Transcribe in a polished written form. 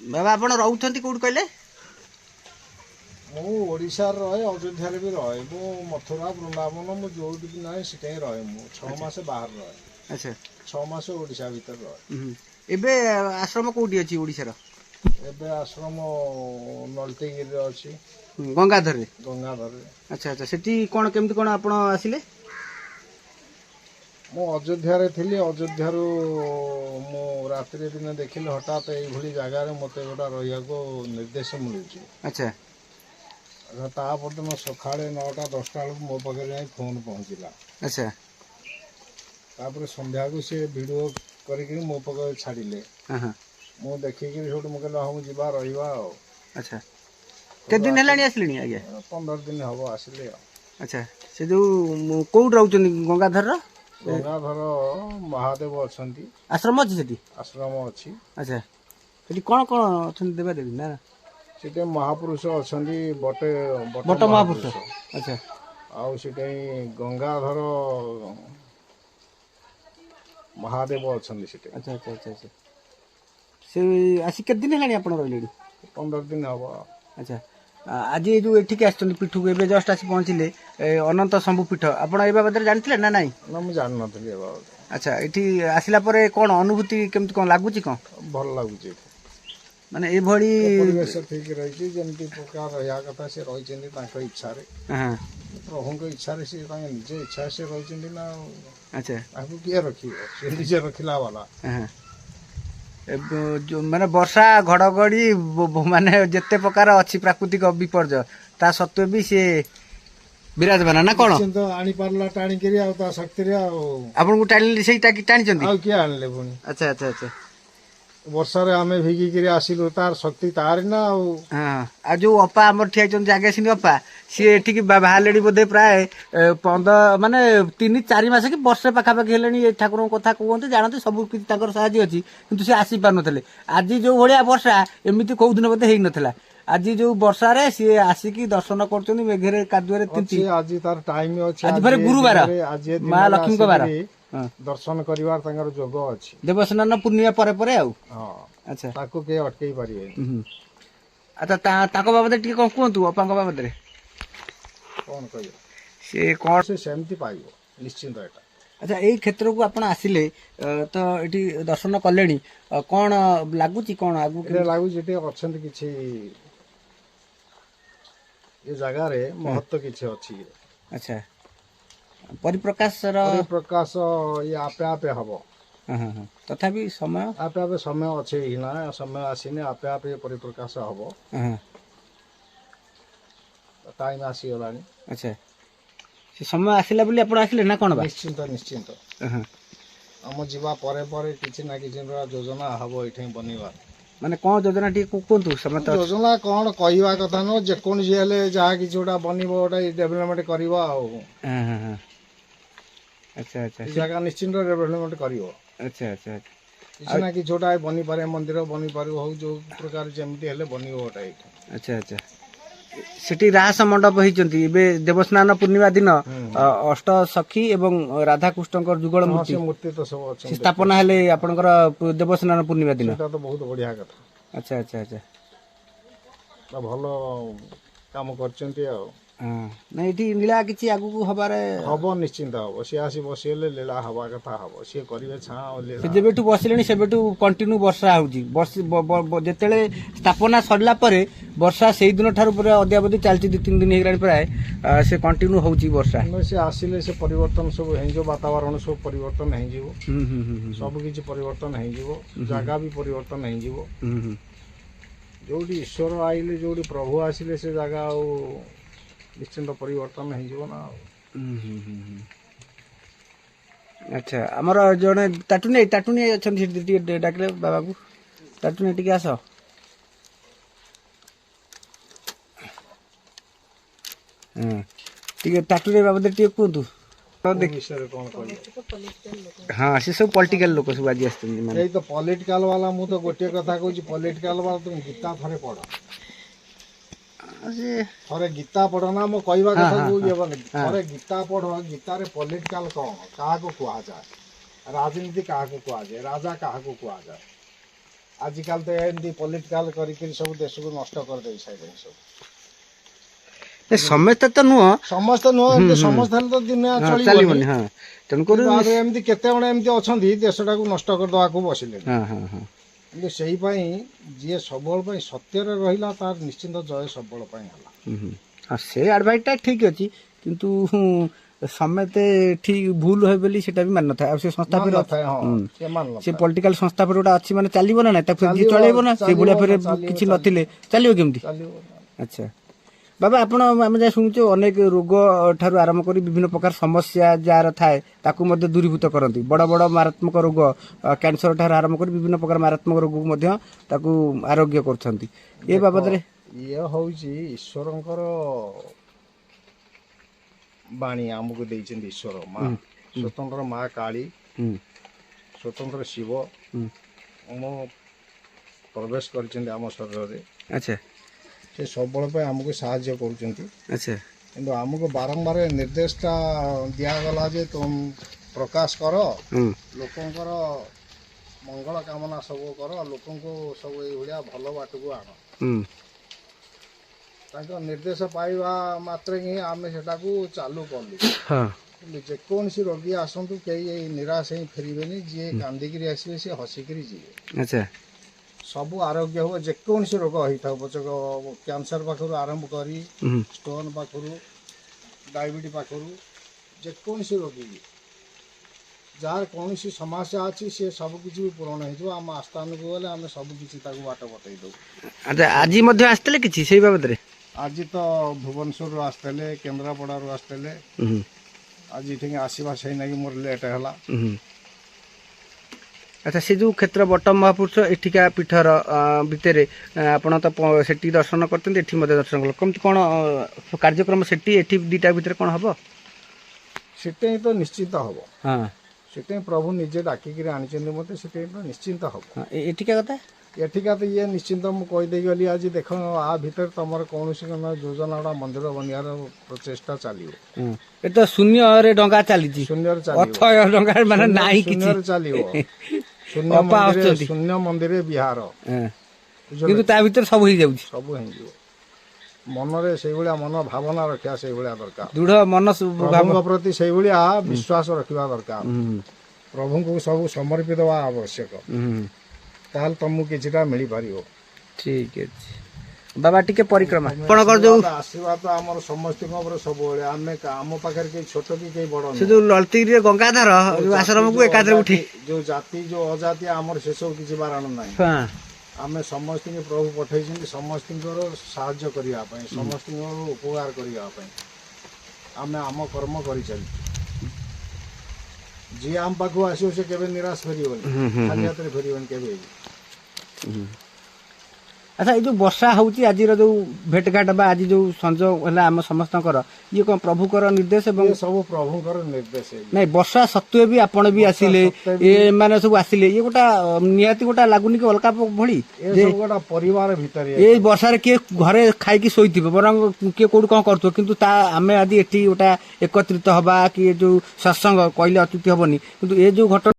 बाबा आपण रहउथंती कोड कहले मु ओडिशा रहे अयोध्या भी रहे मु मथुरा वृंदावन मु जो भी ना सीटे रहे मु 6 मास बाहर रहे। अच्छा 6 मास ओडिशा भीतर रहे। एबे आश्रम कोडी अछि ओडिशा रो एबे आश्रम नलतीगिरी रे अछि गंगाधर रे। गंगाधर रे। अच्छा अच्छा सेठी कोन केमति कोन आपण आसिले मु अयोध्या रे थिली अयोध्या रु मु रात्रि दिन देखिले हठात एई भली जगह रे मते गोटा रहिया को निर्देश मिलुची। अच्छा ता परदिन सकाळे 9टा 10टा मो पाखे जाई फोन पहुंचला। अच्छा तापर संध्या को से वीडियो करिकि मो पाखे छाडिले। हां मु देखिकि छोट मु कहला हम जिबा रहिबा। अच्छा के दिन हेलानी आसलिनी आगे 15 दिन हबो आसिले। अच्छा से जो कोड रहउचनी गंगाधर रो गंगाधर महादेव अछंती आश्रम अछि सेठी आश्रम अछि। अच्छा सेठी कोन कोन अछंती देबा देबी ना सेटे महापुरुष अछंती बटे बट महापुरुष। अच्छा आउ सेटे गंगाधर महादेव अछंती सेटे। अच्छा अच्छा अच्छा अच्छा से आसी के दिन हेलानी आपण रहलेडी 15 दिन हबो। अच्छा आज जो एठिक आछंती पीठ को एबे जस्ट आसी पहुंचले अनंत शंभु पीठ आपण ए बाबद जानथिले ना नाही ना मु जान नथली ए बाबद। अच्छा एठी आसिला परे कोन अनुभूति केमति कोन लागुची कोन भल लागुची माने ए भली परिवेश ठीक रही छी जेमति प्रकार रहिया कथा से रही चंदी तांको इच्छा रे। हां प्रभु को इच्छा रे से तांगे निजे इच्छा से रही चंदी ना। अच्छा आकु के रखियो से निजे रखिला वाला। हां जो माने वर्षा घड़घड़ी माने जेते प्रकार अछि प्राकृतिक विपर्य ता सत्वे भी से विराजमान ना कोन चिंता आनी पारला टाणी करी आ ता शक्ति रे आपन को टाणी सेटा की टाणी चंदी आ के आनले पुनी। अच्छा अच्छा अच्छा वर्षा रे आमे भिगी करी आसिलु तार शक्ति तार ना। हां आ जो अपा हमर ठिया चन जागे सिनी अपा सी एठी की बाहालेडी बोधे प्राय 15 माने 3-4 मास की वर्षे पाखा पाखी हेलेनी ठाकुर कथा कहते जानते सब किछि ताकर साहाଯ୍य अछि किंतु से आसी पार नथले आज जो भलिया वर्षा एमिति को दिन बोधे हेइ नथला आज जो वर्षा रे सी आसी की दर्शन करचनी मेघरे कादुरे तिंती आज तार टाइम अछि आज भरे गुरुवार मां लक्ष्मी को बार दर्शन करिवार तांगर जोग अछि देवस्नान पूर्णिमा परे परे आउ। हां अच्छा ताको के अटकई परिबे। अच्छा ताको बाबद टिके कोन कहतु अपांग बाबद रे कोन कहियो से कोन से सेमति पाइबो निश्चित एटा। अच्छा यही क्षेत्र को आपण आसिले तो एठी दर्शन कलेनी कोन लागुची कोन आगु के लागु जेते अछंत किछि ये जगह रे महत्व किछि अछि। अच्छा परिप्रकाश परिप्रकाश ये आपे आपे हबो। हां हां तथापि समय आपे आपे समय अछि ही ना समय आसीने आपे आपे परिप्रकाश हबो। हां टाइम आसी होलानी। अच्छा से समय आसिला बोली आपण आसिले ना कोन बा निश्चिंत निश्चिंत। हां हम जीवा परे परे किछि ना किछि योजना हबो एठै बनिबा माने कोन योजना टी कोंतु समत योजना कोन कहिवा कथा न जे कोन जेले जहा कि जोडा बनिबो ओटा डेवलपमेंट करबा आ। हां हां हां अच्छा अच्छा जगह निश्चिंत डेवलपमेंट करिवो। अच्छा अच्छा किछि ना कि जोडा बनि पारे मंदिर बनि पारे हो जो प्रकार जेमति हेले बनिवो ओटा। अच्छा अच्छा सेठी रास मंडप हिचंती एबे देवस्नान पूर्णिमा दिन अष्ट सखी एवं राधा कृष्णकर जुगल मूर्ति तो सब अछि स्थापना हेले आपनकर देवस्नान पूर्णिमा दिन सेटा तो बहुत बढ़िया कथा। अच्छा अच्छा अच्छा तो भलो काम करचंती आ। हां नै एठी लीला किछि आगु को हबारे हबो निश्चिंत हबो से आसी बसिले लीला हवा कथा हबो से करिवे छा लीला से जेबेटु बसिलेनी सेबेटु कंटिन्यू वर्षा होउची जेतेले स्थापना सरला परे वर्षा सेही दिन ठारु पुरा अद्यावधि चलची 2-3 दिन हेगरानी प्राय से कंटिन्यू होउची वर्षा से आसिले से परिवर्तन सब हे जो वातावरण सब परिवर्तन हे जीवो। सब किछि परिवर्तन हे जीवो जगह भी परिवर्तन हे जीवो। जोडी ईश्वर आइले जोडी प्रभु आसिले से जगह आ निश्चिंत परिवर्तन हो जीव ना। अच्छा हमर जने टाटुनी अछन टिके डाकले बाबा को टाटुनी टिके आस हां टिके टाटुनी बाबा टिके कोंतु देख विषय कोन कहली। हां से सब पॉलिटिकल लोक सब आज आस्तन माने ए तो पॉलिटिकल वाला मु तो गोटे कथा कहू छी पॉलिटिकल वाला तुम गीता थरे पढ थरे गीता पढ़ ना मो कहवा कथा को ये बने थरे गीता पढ़ गीता रे पॉलिटिकल कोन काहा को कुआ जाय राजनीति काहा को कुआ जाय राजा काहा को कुआ जाय ଆଜିକାଲି ତ ଏମିତି ପଲିଟିକାଲ କରିକିରି ସବୁ ଦେଶକୁ ନଷ୍ଟ କରିଦେଇ ସାରିଲେଣି ସବୁ। ସମସ୍ତେ ତ ନୁହଁ, ସମସ୍ତେ ନୁହଁ, ଏମିତି ସମସ୍ତେ ହେଲେ ତ ଦୁନିଆ ଚଳିବନି। ଚାଲିବନି। ହଁ, ତେଣୁକରି କିନ୍ତୁ ଏମିତି କେତେ ଜଣ ଏମିତି ଅଛନ୍ତି ଦେଶଟାକୁ ନଷ୍ଟ କରିଦେବାକୁ ବସିଲେଣି। ହଁ ହଁ ହଁ କିନ୍ତୁ ସେଇ ପାଇଁ ଯିଏ ସବୁବେଳ ପାଇଁ ସତ୍ୟରେ ରହିଲା ତାର ନିଶ୍ଚିନ୍ତ ଜୟ ସବୁବେଳ ପାଇଁ ହେଲା। ହଁ, ସେ ଆଡଭାଇସଟା ଠିକ ଅଛି, କିନ୍ତୁ ସମେତେ ଠିକ ଭୁଲ ହୁଏ ବୋଲି ସେଟା ବି ମାନି ନଥାଏ। ଆଉ ସେ ସଂସ୍ଥା ଫେରେ ନଥାଏ, ହଁ ସେ ମାନ ସେ ନଥାଏ। ପଲିଟିକାଲ ସଂସ୍ଥା ଫେରେ ଗୋଟେ ଅଛି, ମାନେ ଚାଲିବ ନା ନାଇଁ, ତାକୁ ଯିଏ ଚାଲିବ, ଚଳେଇବ ନା, ସେଇଭଳିଆ ଫେରେ ଚାଲିବ, କିଛି ନଥିଲେ ଚାଲିବ କେମିତି? ଚାଲିବ। ଆଚ୍ଛା ବାବା, ଆପଣ ଆମେ ଯାହା ଶୁଣୁଛୁ ଅନେକ ରୋଗ ଠାରୁ ଆରମ୍ଭ କରି ବିଭିନ୍ନ ପ୍ରକାର ସମସ୍ୟା ଯାହାର ଥାଏ ତାକୁ ମଧ୍ୟ ଦୂରୀଭୂତ କରନ୍ତି। ବଡ ବଡ ମାରାତ୍ମକ ରୋଗ, କ୍ୟାନ୍ସର ଠାରୁ ଆରମ୍ଭ କରି ବିଭିନ୍ନ ପ୍ରକାର ମାରାତ୍ମକ ରୋଗକୁ ମଧ୍ୟ ତାକୁ ଆରୋଗ୍ୟ କରୁଛନ୍ତି। ଏ ଦେଖ, ବାବଦରେ ଇଏ ହଉଛି ଈଶ୍ୱରଙ୍କର ବାଣୀ ଆମକୁ ଦେଇଛନ୍ତି। ଈଶ୍ୱର ମା ସ୍ୱତନ୍ତ୍ର ମା କାଳୀ, ସ୍ୱତନ୍ତ୍ର ଶିବ ଆମ ପ୍ରବେଶ କରିଛନ୍ତି ଆମ ଶରୀରରେ। ଆଚ୍ଛା ସେ ସବୁବେଳେ ପାଇଁ ଆମକୁ ସାହାଯ୍ୟ କରୁଛନ୍ତି। ଆଚ୍ଛା କିନ୍ତୁ ଆମକୁ ବାରମ୍ବାର ନିର୍ଦ୍ଦେଶଟା ଦିଆଗଲା ଯେ ତୁମ ପ୍ରକାଶ କର, ଲୋକଙ୍କର ମଙ୍ଗଳ କାମନା ସବୁ କର, ଲୋକଙ୍କୁ ସବୁ ଏଇଭଳିଆ ଭଲ ବାଟକୁ ଆଣ। ତାଙ୍କ ନିର୍ଦ୍ଦେଶ ପାଇବା ମାତ୍ରେ ହିଁ ଆମେ ସେଟାକୁ ଚାଲୁ କଲୁ। କିନ୍ତୁ ଯେକୌଣସି ରୋଗୀ ଆସନ୍ତୁ କେହି ଏଇ ନିରାଶ ହିଁ ଫେରିବେନି। ଯିଏ କାନ୍ଦିକିରି ଆସିବେ ସିଏ ହସିକିରି ଯିବେ। ଆଚ୍ଛା ସବୁ ଆରୋଗ୍ୟ ହେବ, ଯେକୌଣସି ରୋଗ ହେଇଥାଉ ପଛକ, କ୍ୟାନ୍ସର ପାଖରୁ ଆରମ୍ଭ କରି ଷ୍ଟୋନ୍ ପାଖରୁ, ଡାଇବେଟିସ୍ ପାଖରୁ, ଯେକୌଣସି ରୋଗୀ ଯାହାର କୌଣସି ସମସ୍ୟା ଅଛି ସେ ସବୁ କିଛି ବି ପୂରଣ ହେଇଯିବ। ଆମ ଆସ୍ଥାନକୁ ଗଲେ ଆମେ ସବୁ କିଛି ତାକୁ ବାଟ ବତେଇ ଦେବୁ। ଆଚ୍ଛା ଆଜି ମଧ୍ୟ ଆସିଥିଲେ କିଛି ସେଇ ବାବଦରେ? ଆଜି ତ ଭୁବନେଶ୍ୱରରୁ ଆସିଥିଲେ, କେନ୍ଦ୍ରାପଡ଼ାରୁ ଆସିଥିଲେ। ଆଜି ଏଠିକି ଆସିବା ସେଇ ନାଗି ମୋର ଲେଟ୍ ହେଲା। ଆଚ୍ଛା, ସେ ଯୋଉ କ୍ଷେତ୍ର ବଟ ମହାପୁରୁଷ ଏଠିକା ପୀଠର ଭିତରେ ଆପଣ ତ ସେଠି ଦର୍ଶନ କରିଛନ୍ତି, ଏଠି ମଧ୍ୟ ଦର୍ଶନ କଲେ, କେମିତି କ'ଣ କାର୍ଯ୍ୟକ୍ରମ ସେଠି ଏଠି ଦିଟା ଭିତରେ କ'ଣ ହବ? ସେଟା ହିଁ ତ ନିଶ୍ଚିନ୍ତ ହବ। ହଁ, ସେଟା ହିଁ ପ୍ରଭୁ ନିଜେ ଡାକିକିରି ଆଣିଛନ୍ତି ମୋତେ, ସେଟା ହିଁ ତ ନିଶ୍ଚିନ୍ତ ହବ। ଏଠିକା କଥା ଏଠିକା ତ ଇଏ ନିଶ୍ଚିନ୍ତ ମୁଁ କହିଦେଇ ଗଲି ଆଜି। ଦେଖ, ଆ ଭିତରେ ତମର କୌଣସି ଯୋଜନା ଗୁଡ଼ା ମନ୍ଦିର ବନିବାର ପ୍ରଚେଷ୍ଟା ଚାଲିବ। ଏ ତ ଶୂନ୍ୟରେ ଡଙ୍ଗା ଚାଲିଛି, ଶୂନ୍ୟରେ ଚାଲିବ, ଅଥୟ ଡଙ୍ଗା ମାନେ ନାହିଁ କିଛି, ଶୂନ୍ୟରେ ଚାଲିବ। ଅପା ଆସୁଛନ୍ତି, ଶୂନ୍ୟ ମନ୍ଦିରେ ବିହାର, କିନ୍ତୁ ତା ଭିତରେ ସବୁ ହେଇଯାଉଛି। ସବୁ ହେଇଯିବ। ମନରେ ସେଇଭଳିଆ ମନ ଭାବନା ରଖିବା ସେଇଭଳିଆ ଦରକାର। ଦୃଢ ମନ ପ୍ରଭୁଙ୍କ ପ୍ରତି ସେଇଭଳିଆ ବିଶ୍ୱାସ ରଖିବା ଦରକାର। ପ୍ରଭୁଙ୍କୁ ସବୁ ସମର୍ପିତ ହେବା ଆବଶ୍ୟକ। ତାହେଲେ ତମକୁ କିଛିଟା ମିଳିପାରିବ। ଠିକ ଅଛି ବାବା, ଟିକେ ପରିକ୍ରମା ଆପଣଙ୍କର ଯୋଉ ଆଶୀର୍ବାଦ ଆମର ସମସ୍ତଙ୍କ ଉପରେ ସବୁବେଳେ। ଆମେ ଆମ ପାଖରେ କେହି ଛୋଟ କି କେହି ବଡ ସେ ଯୋଉ ଲଳିତଗିରିରେ ଗଙ୍ଗାଧର ଯୋଉ ଆଶ୍ରମକୁ ଏକାଥରେ ଉଠି, ଯୋଉ ଜାତି ଯୋଉ ଅଜାତି ଆମର ସେସବୁ କିଛି ବାରଣ ନାହିଁ। ଆମେ ସମସ୍ତଙ୍କୁ ପ୍ରଭୁ ପଠେଇଛନ୍ତି ସମସ୍ତଙ୍କର ସାହାଯ୍ୟ କରିବା ପାଇଁ, ସମସ୍ତଙ୍କର ଉପକାର କରିବା ପାଇଁ। ଆମେ ଆମ କର୍ମ କରିଚାଲିଛୁ। ଯିଏ ଆମ ପାଖକୁ ଆସିବ ସେ କେବେ ନିରାଶ ଫେରିବନି, ଖାଲି ହାତରେ ଫେରିବନି କେବେ। ଆଚ୍ଛା, ଏଇ ଯୋଉ ବର୍ଷା ହଉଛି, ଆଜିର ଯୋଉ ଭେଟଘାଟ ବା ଆଜି ଯୋଉ ସଂଯୋଗ ହେଲା ଆମ ସମସ୍ତଙ୍କର, ଇଏ କଣ ପ୍ରଭୁଙ୍କର ନିର୍ଦ୍ଦେଶ? ଏବଂ ସବୁ ପ୍ରଭୁଙ୍କର ନିର୍ଦ୍ଦେଶ। ନାଇଁ, ବର୍ଷା ସତ୍ତ୍ୱେ ବି ଆପଣ ବି ଆସିଲେ, ଏମାନେ ସବୁ ଆସିଲେ, ଇଏ ଗୋଟା ନିହାତି ଗୋଟା ଲାଗୁନି କି ଅଲଗା ଭଳି? ଗୋଟା ପରିବାର ଭିତରେ ଏଇ ବର୍ଷାରେ କିଏ ଘରେ ଖାଇକି ଶୋଇଥିବ, ବରଂ କିଏ କୋଉଠି କଣ କରୁଥିବ, କିନ୍ତୁ ଆମେ ଆଜି ଏଠି ଗୋଟା ଏକତ୍ରିତ ହବା କି ଯୋଉ ସତ୍ସଙ୍ଗ କହିଲେ ଅତ୍ୟୁକ୍ତି ହବନି, କିନ୍ତୁ ଏ ଯୋଉ ଘଟଣା